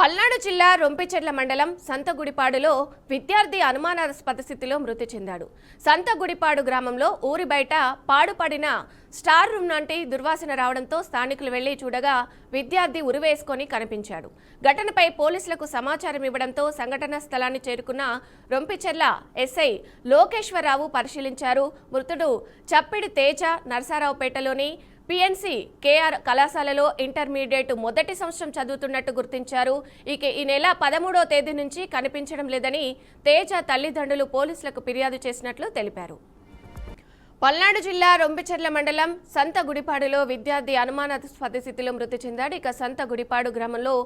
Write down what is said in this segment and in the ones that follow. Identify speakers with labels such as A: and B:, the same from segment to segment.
A: పల్నాడు జిల్లా రొంపిచెర్ల మండలం సంతగుడిపాడులో విద్యార్థి అనుమానాస్పద స్థితిలో మృతి చెందాడు. సంతగుడిపాడు గ్రామంలో ఊరి బయట పాడుపడిన స్టార్ రూమ్ నాటి దుర్వాసన రావడంతో స్థానికులు వెళ్లి చూడగా విద్యార్థి ఉరివేసుకొని కనిపించాడు. ఘటనపై పోలీసులకు సమాచారం ఇవ్వడంతో సంఘటనా స్థలాన్ని చేరుకున్న రొంపిచెర్ల ఎస్ఐ లోకేశ్వరరావు పరిశీలించారు. మృతుడు చప్పిడి తేజ నరసారావుపేటలోని పిఎన్సి కేఆర్ కళాశాలలో ఇంటర్మీడియట్ మొదటి సంవత్సరం చదువుతున్నట్టు గుర్తించారు. ఈ నెల 13వ తేదీ నుంచి కనిపించడం లేదని తేజ తల్లిదండ్రులు పోలీసులకు ఫిర్యాదు చేసినట్లు తెలిపారు. పల్నాడు జిల్లా రొంపిచెర్ల మండలం సంతగుడిపాడులో విద్యార్థి అనుమానాస్పద స్థితిలో మృతి చెందాడు. సంతగుడిపాడు గ్రామంలో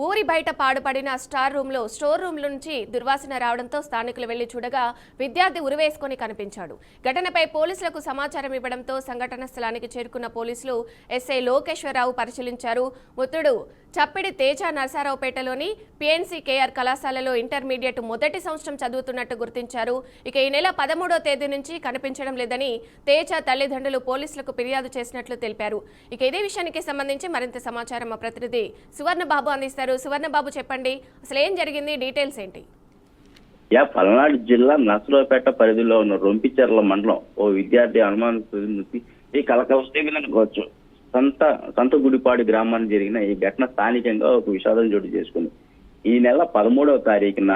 A: ఊరి బయట పాడుపడిన స్టోర్ రూమ్ నుంచి దుర్వాసన రావడంతో స్థానికులు వెళ్లి చూడగా విద్యార్థి ఉరివేసుకొని కనిపించాడు. ఘటనపై పోలీసులకు సమాచారం ఇవ్వడంతో సంఘటన స్థలానికి చేరుకున్న పోలీసులు ఎస్ఐ లోకేశ్వరరావు పరిశీలించారు. మృతుడు చప్పిడి తేజ నరసారావుపేటలోని పిఎన్సి కేఆర్ కళాశాలలో ఇంటర్మీడియట్ మొదటి సంవత్సరం చదువుతున్నట్టు గుర్తించారు. ఈ నెల 13వ తేదీ నుంచి కనిపించడం లేదని తేజ తల్లిదండ్రులు పోలీసులకు ఫిర్యాదు చేసినట్లు తెలిపారు. ఇదే విషయానికి సంబంధించి మరింత సమాచారం మా ప్రతినిధి సువర్ణబాబు అందిస్తారు. సువర్ణబాబు, చెప్పండి, అసలు ఏం జరిగింది, డీటెయిల్స్ ఏంటి?
B: పల్నాడు జిల్లా నరసరావుపేట పరిధిలో ఉన్న రొంపిచెర్ల మండలం ఓ విద్యార్థి అనుమానాస్పద ఈ కలకవచ్చు సంతగుడిపాడు గ్రామానికి జరిగిన ఈ ఘటన స్థానికంగా ఒక విషాదం చోటు చేసుకుంది. ఈ నెల 13వ తారీఖున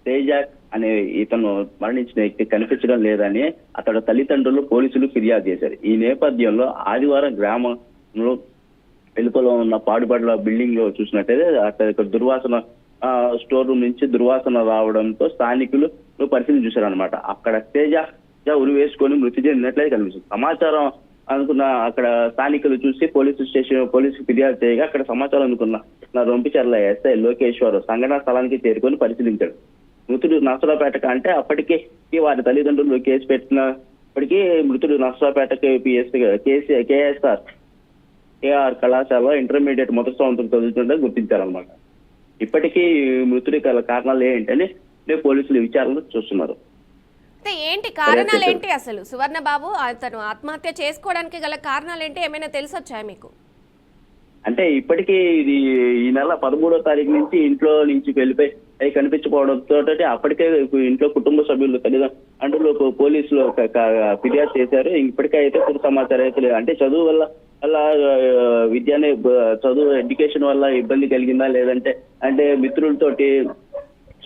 B: తేజ అనే ఇతను మరణించిన వ్యక్తి కనిపించడం లేదని అతడి తల్లిదండ్రులు పోలీసులు ఫిర్యాదు చేశారు. ఈ నేపథ్యంలో ఆదివారం గ్రామంలో వెలుపలో ఉన్న పాడుబడ్ల బిల్డింగ్ లో చూసినట్టయితే అక్కడ దుర్వాసన స్టోర్ రూమ్ నుంచి దుర్వాసన రావడంతో స్థానికులు పరిశీలన చూశారనమాట. అక్కడ తేజ ఉరి వేసుకొని మృతి చెందినట్లయితే కనిపిస్తుంది. సమాచారం అనుకున్న అక్కడ స్థానికులు చూసి పోలీసు ఫిర్యాదు చేయగా అక్కడ సమాచారం అనుకున్న రొంపిచెర్ల ఎస్ఐ లోకేశ్వర్ సంఘటనా స్థలానికి చేరుకొని పరిశీలించాడు. మృతుడు నరసరావుపేట అంటే అప్పటికే వారి తల్లిదండ్రులు కేసు పెట్టినప్పటికీ మృతుడు నరసరావుపేటకి కేఎస్ఆర్ కేఆర్ కళాశాలలో ఇంటర్మీడియట్ మొదటి సంవత్సరం చదువుతుంటే గుర్తించారనమాట. ఇప్పటికీ మృతుడి కారణాలు ఏంటని పోలీసులు విచారణ చూస్తున్నారు.
A: ఏంటి కారణాలు ఏంటి అసలు సువర్ణబాబు? అతను ఆత్మహత్య చేసుకోవడానికి గల కారణాలు ఏంటి, ఏమైనా తెలిసొచ్చాయా మీకు?
B: అంటే ఇప్పటికీ ఇది ఈ నెల 13వ తారీఖు నుంచి ఇంట్లో నుంచి వెళ్ళిపోయి కనిపించకపోవడంతో అప్పటికే ఇంట్లో కుటుంబ సభ్యులు తల్లిదండ్రులు పోలీసులు ఫిర్యాదు చేశారు. ఇప్పటికే అయితే పూర్తి సమాచారం అయితే లేదు. అంటే చదువు వల్ల విద్యనే చదువు ఎడ్యుకేషన్ వల్ల ఇబ్బంది కలిగిందా, లేదంటే అంటే మిత్రులతోటి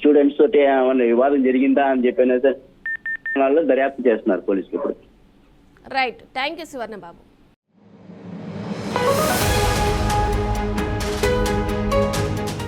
B: స్టూడెంట్స్ తోటి ఏమైనా వివాదం జరిగిందా అని చెప్పి దర్యాప్తు చేస్తున్నారు పోలీసులు ఇప్పుడు.
A: Right, thank you Suvarnababu.